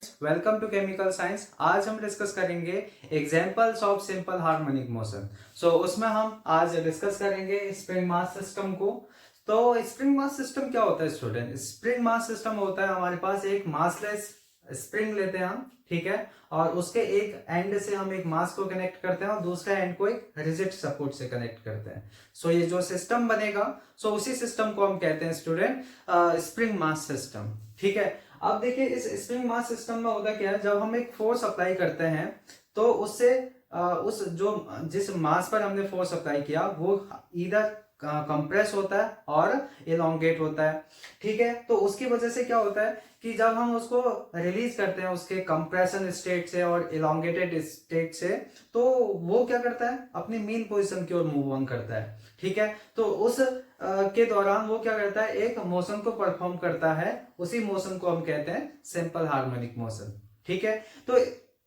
Welcome to chemical science. आज हम discuss करेंगे examples of simple harmonic motion. उसमें हम आज डिस्कस करेंगे स्प्रिंग मास सिस्टम को। तो स्प्रिंग मास सिस्टम क्या होता है स्टूडेंट? स्प्रिंग मास सिस्टम होता है हमारे पास एक मासलेस स्प्रिंग लेते हैं हम, ठीक है, और उसके एक एंड से हम एक मास को कनेक्ट करते हैं और दूसरे एंड को एक रिजिड सपोर्ट से कनेक्ट करते हैं। ये जो सिस्टम बनेगा, उसी सिस्टम को हम कहते हैं स्टूडेंट स्प्रिंग मास सिस्टम, ठीक है। अब देखिए इस स्प्रिंग मास सिस्टम में होता क्या है, जब हम एक फोर्स अप्लाई करते हैं तो उससे उस जो जिस मास पर हमने फोर्स अप्लाई किया वो इधर कंप्रेस होता है और इलोंगेट होता है, ठीक है। तो उसकी वजह से क्या होता है कि जब हम उसको रिलीज करते हैं उसके कंप्रेशन स्टेट से और इलोंगेटेड स्टेट से, तो वो क्या करता है, अपनी मेन पोजीशन की ओर मूव ऑन करता है, ठीक है। तो उस के दौरान वो क्या करता है, एक मोशन को परफॉर्म करता है। उसी मोशन को हम कहते हैं सिंपल हार्मोनिक मोशन, ठीक है। तो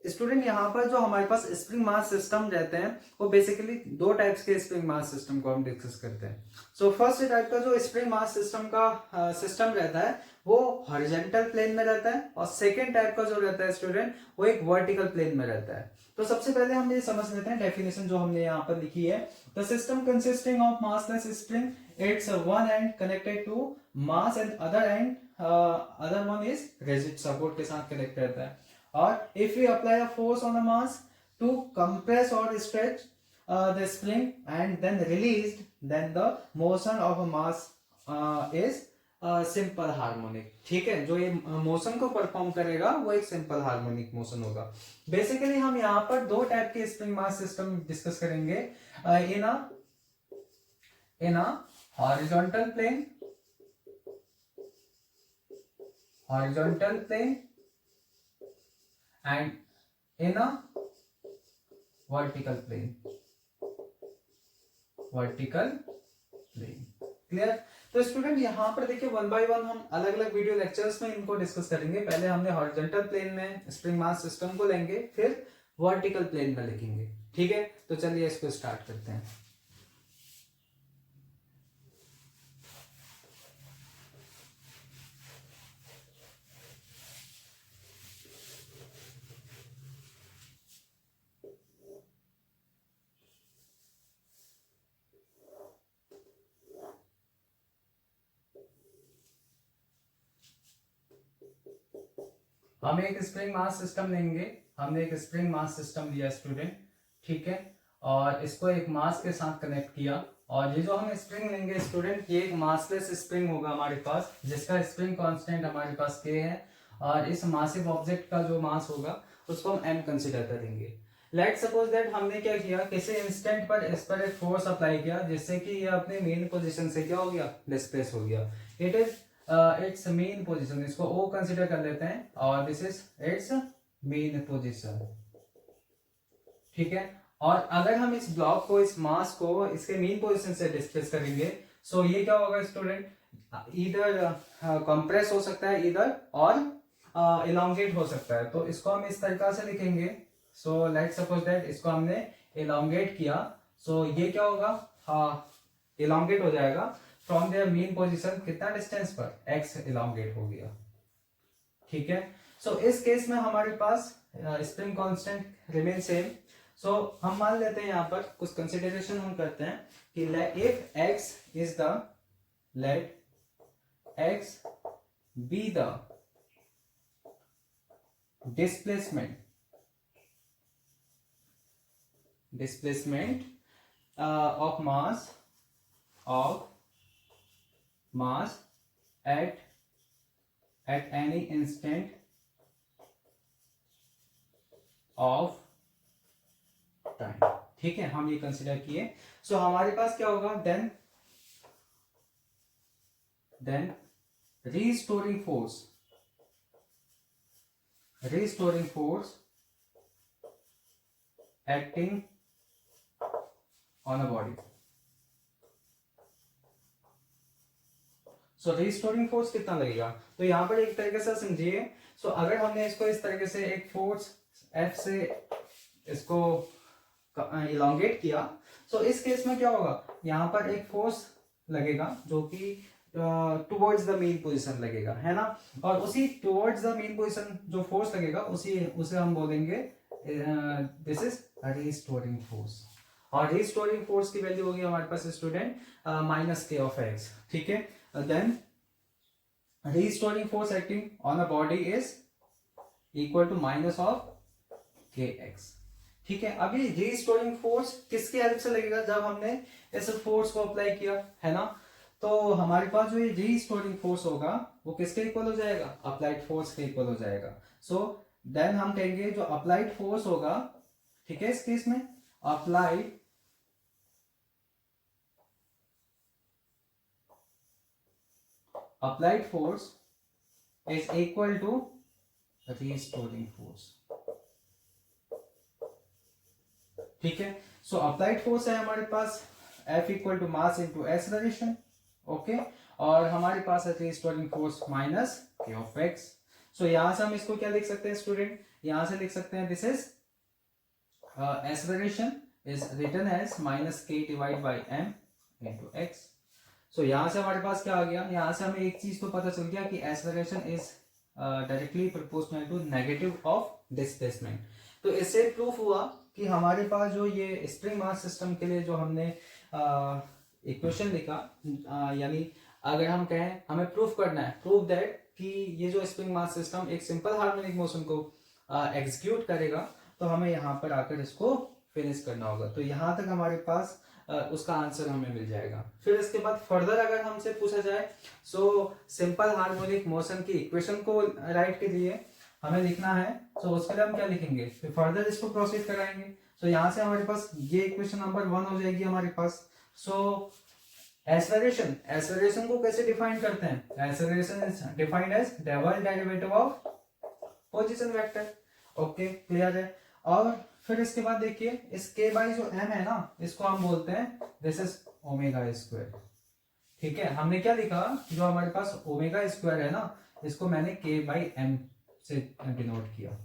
स्टूडेंट यहाँ पर जो हमारे पास स्प्रिंग मास सिस्टम रहते हैं, वो बेसिकली दो टाइप्स के स्प्रिंग मास सिस्टम को हम डिस्कस करते हैं। फर्स्ट टाइप का जो स्प्रिंग मास सिस्टम का सिस्टम रहता है वो हॉरिजॉन्टल प्लेन में रहता है, और सेकेंड टाइप का जो रहता है स्टूडेंट वो एक वर्टिकल प्लेन में रहता है। तो सबसे पहले हम ये समझ लेते हैं डेफिनेशन जो हमने यहाँ पर लिखी है। The system consisting of massless spring, it's one end connected to mass and other one is rigid support के साथ कनेक्ट रहता है। और if we apply a force on a mass to compress or stretch the spring and then released, then the motion of a mass is simple harmonic, ठीक है। जो ये motion को परफॉर्म करेगा वो एक सिंपल हार्मोनिक मोशन होगा। Basically हम यहाँ पर दो टाइप के स्प्रिंग मास सिस्टम डिस्कस करेंगे, in a horizontal plane, and in a vertical plane, clear. तो स्टूडेंट यहाँ पर देखिए वन बाय वन हम अलग अलग वीडियो लेक्चर्स में इनको डिस्कस करेंगे। पहले हमने हॉरिजॉन्टल प्लेन में स्प्रिंग मास सिस्टम को लेंगे, फिर वर्टिकल प्लेन में लिखेंगे, ठीक है। तो चलिए इसको स्टार्ट करते हैं। हम एक स्प्रिंग मास सिस्टम लेंगे। हमने एक स्प्रिंग मास सिस्टम लिया स्टूडेंट, ठीक है, और इसको एक मास के साथ कनेक्ट किया। और ये जो हम स्प्रिंग लेंगे स्टूडेंट, ये एक मासलेस स्प्रिंग होगा हमारे पास, जिसका स्प्रिंग कांस्टेंट हमारे पास k है, और इस मासिव ऑब्जेक्ट का जो मास होगा उसको हम m कंसिडर करेंगे। लेट सपोज दैट हमने क्या किया, किसी इंस्टेंट पर इस पर एक फोर्स अप्लाई किया जिससे कि ये अपने मेन पोजीशन से क्या हो गया, डिस्प्लेस हो गया। It is it's main position, इसको ओ कंसिडर कर लेते हैं, और this is it's main position, ठीक है। और अगर हम इस ब्लॉक को, इस मास को इसके मेन पोजीशन से डिस्प्लेस करेंगे, ये क्या होगा स्टूडेंट, इधर कंप्रेस हो सकता है इधर, और इलोंगेट हो सकता है। तो इसको हम इस तरीका से लिखेंगे। लेट सपोज दैट इसको हमने इलोंगेट किया, ये क्या होगा, इलोंगेट हो जाएगा फ्रॉम देयर मेन पोजीशन, कितना डिस्टेंस पर, x इलोंगेट हो गया, ठीक है। इस केस में हमारे पास स्प्रिंग कांस्टेंट रिमेन सेम। हम मान लेते हैं यहाँ पर कुछ कंसिडरेशन हम करते हैं कि if x is the, let x be the displacement of mass at any instant of time, ठीक है। हम ये कंसिडर किए। हमारे पास क्या होगा, then restoring force acting on a body. Restoring force कितना लगेगा, तो यहाँ पर एक तरीके से समझिए। अगर हमने इसको इस तरीके से एक फोर्स F से इसको इलोंगेट किया, इस केस में क्या होगा, यहाँ पर एक फोर्स लगेगा जो कि टुवर्ड्स द मेन पोजीशन लगेगा, है ना। और उसी टुवर्ड्स द मेन पोजीशन जो फोर्स लगेगा उसे हम बोलेंगे दिस इज रीस्टोरिंग फोर्स। और रीस्टोरिंग फोर्स की वैल्यू होगी हमारे पास student minus k of x, ठीक है। Then restoring force acting on a body is equal to minus of k x, ठीक है। अभी रीस्टोरिंग फोर्स किसकी हेल्प से लगेगा, जब हमने इस फोर्स को अप्लाई किया, है ना। तो हमारे पास जो ये रीस्टोरिंग फोर्स होगा वो किसके इक्वल हो जाएगा, अप्लाइड फोर्स के इक्वल हो जाएगा। सो देन हम कहेंगे जो अप्लाइड फोर्स होगा, ठीक है, इस केस में applied force is equal to restoring force, ठीक है। सो अप्लाइड फोर्स है हमारे पास F equal to mass into acceleration, okay. और हमारे पास है restoring force minus k of x. So यहां से हम इसको क्या लिख सकते हैं स्टूडेंट, यहां से लिख सकते हैं this is acceleration is written as minus k divide by m into x. So यहां से हमारे पास क्या आ गया, यहां से हमें एक चीज तो पता चल गया कि acceleration is directly proportional to negative of displacement. तो इससे प्रूफ हुआ कि हमारे पास जो ये स्प्रिंग मास सिस्टम के लिए जो हमने इक्वेशन लिखा, यानी अगर हम कहें हमें प्रूफ करना है, प्रूफ दैट कि ये जो स्प्रिंग मास सिस्टम एक सिंपल हार्मोनिक मोशन को एग्जीक्यूट करेगा, तो हमें यहाँ पर आकर इसको फिनिश करना होगा। तो यहाँ तक हमारे पास उसका आंसर हमें मिल जाएगा। फिर इसके बाद फर्दर अगर हमसे पूछा जाए, सो सिंपल हार्मोनिक मोशन की इक्वेशन को राइट के लिए हमें लिखना है, तो उसके लिए हम क्या लिखेंगे, फिर फर्दर इसको प्रोसीड कराएंगे। तो यहाँ से हमारे पास ये इक्वेशन नंबर 1 हो जाएगी हमारे पास। सो एक्सेलरेशन को कैसे डिफाइन करते हैं, acceleration is defined as double derivative of position vector, okay, clear है। और फिर इसके बाद देखिए इस k बाई जो m है ना, इसको हम बोलते हैं दिस इज ओमेगा स्क्वायर, ठीक है। हमने क्या लिखा, जो हमारे पास ओमेगा स्क्वायर है ना, इसको मैंने k बाई m से डिनोट किया।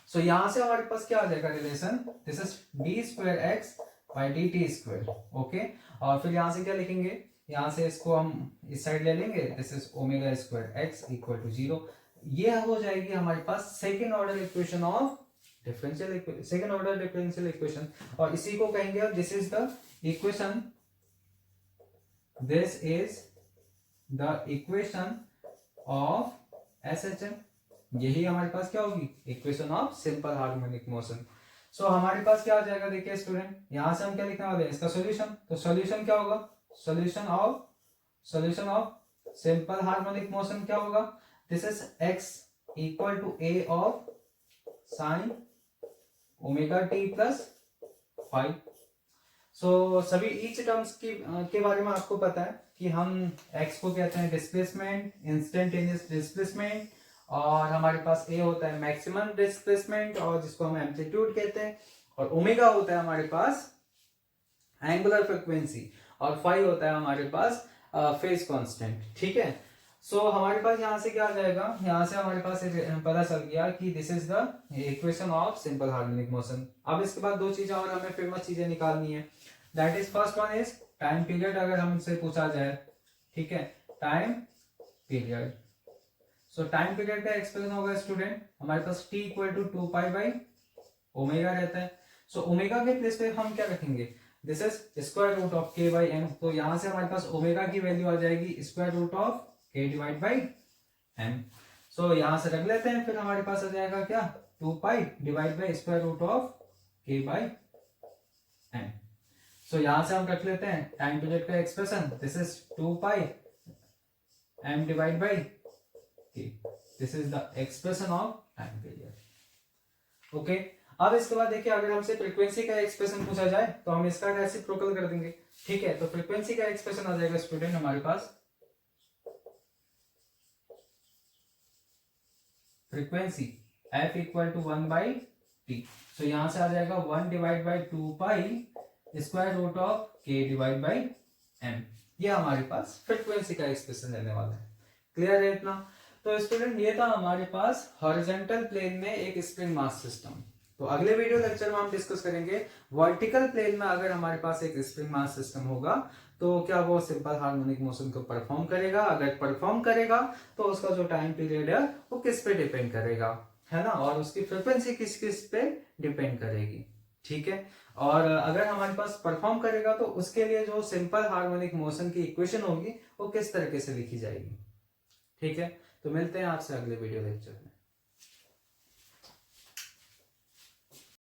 सो यहां से हमारे पास क्या आ जाएगा relation, this is D square x by D T square, okay. और फिर यहां से क्या लिखेंगे, यहां से इसको हम इस साइड ले लेंगे, this is omega square x equal to 0। ये हो जाएगी हमारे पास second order equation of differential, second order differential equation. और इसी को कहेंगे this is the equation, this is the equation of SHM। यही हमारे पास क्या होगी, equation of simple harmonic motion. So हमारे पास क्या आ जाएगा, देखिए स्टूडेंट, यहां से हम क्या लिखने वाले हैं, इसका सॉल्यूशन। तो सॉल्यूशन क्या होगा, solution of simple harmonic motion क्या होगा, this is x equal to a of sine omega t plus five. So सभी ईच टर्म्स के बारे में आपको पता है कि हम x को कहते हैं डिस्प्लेसमेंट, इंस्टेंटेनियस डिस्प्लेसमेंट, और हमारे पास a होता है मैक्सिमम डिस्प्लेसमेंट और जिसको हम एम्पलीट्यूड कहते हैं, और ओमेगा होता है हमारे पास एंगुलर फ्रीक्वेंसी, और फाई होता है हमारे पास फेज कांस्टेंट, ठीक है। सो हमारे पास यहाँ से क्या आ जाएगा, यहाँ से हमारे पास पता चल गया कि this is the equation of simple harmonic motion. अब इसके बाद दो चीजें और हमें फेमस चीजें निकालनी है, that is first one is time period. अगर हमसे पूछा जाए, ठीक है, time period. So time period का एक्सप्रेशन होगा स्टूडेंट हमारे पास t equal to 2 pi by omega रहता है। सो ओमेगा के प्लेस पे हम क्या रखेंगे, this is square root of k by M. तो यहां से हमारे पास ओमेगा की वैल्यू आ जाएगी square root of k divide by m. So यहां से रख लेते हैं, फिर हमारे पास आ जाएगा क्या, 2 pi divide by square root of k by m. So यहां से हम रख लेते हैं टाइम पीरियड का expression, this is 2 pi m divide by k, this is the expression of time period, okay. अब इसके बाद देखिए अगर हमसे फ्रीक्वेंसी का एक्सप्रेशन पूछा जाए तो हम इसका रेसिप्रोकल कर देंगे, ठीक है। तो फ्रीक्वेंसी का एक्सप्रेशन आ जाएगा स्टूडेंट हमारे पास, frequency f equal to 1 by t. So यहां से आ जाएगा 1 divide by 2 pi square root of k divide by m। ये हमारे पास फ्रीक्वेंसी का एक्सप्रेशन रहने वाला है, क्लियर है इतना। तो स्टूडेंट ये था हमारे पास हॉरिजॉन्टल प्लेन में एक स्प्रिंग मास सिस्टम। तो अगले वीडियो लेक्चर में हम डिस्कस करेंगे वर्टिकल प्लेन में अगर हमारे पास एक स्प्रिंग मास सिस्टम होगा तो क्या वो सिंपल हार्मोनिक मोशन को परफॉर्म करेगा? अगर परफॉर्म करेगा तो उसका जो टाइम पीरियड है वो किस पे डिपेंड करेगा, है ना, और उसकी फ्रिक्वेंसी किस किस पे डिपेंड करेगी। ठीक है, और अगर हमारे पास परफॉर्म करेगा तो उसके लिए जो सिंपल हार्मोनिक मोशन की इक्वेशन होगी वो किस तरीके से लिखी जाएगी। ठीक है, तो मिलते हैं आपसे अगले वीडियो लेक्चर में।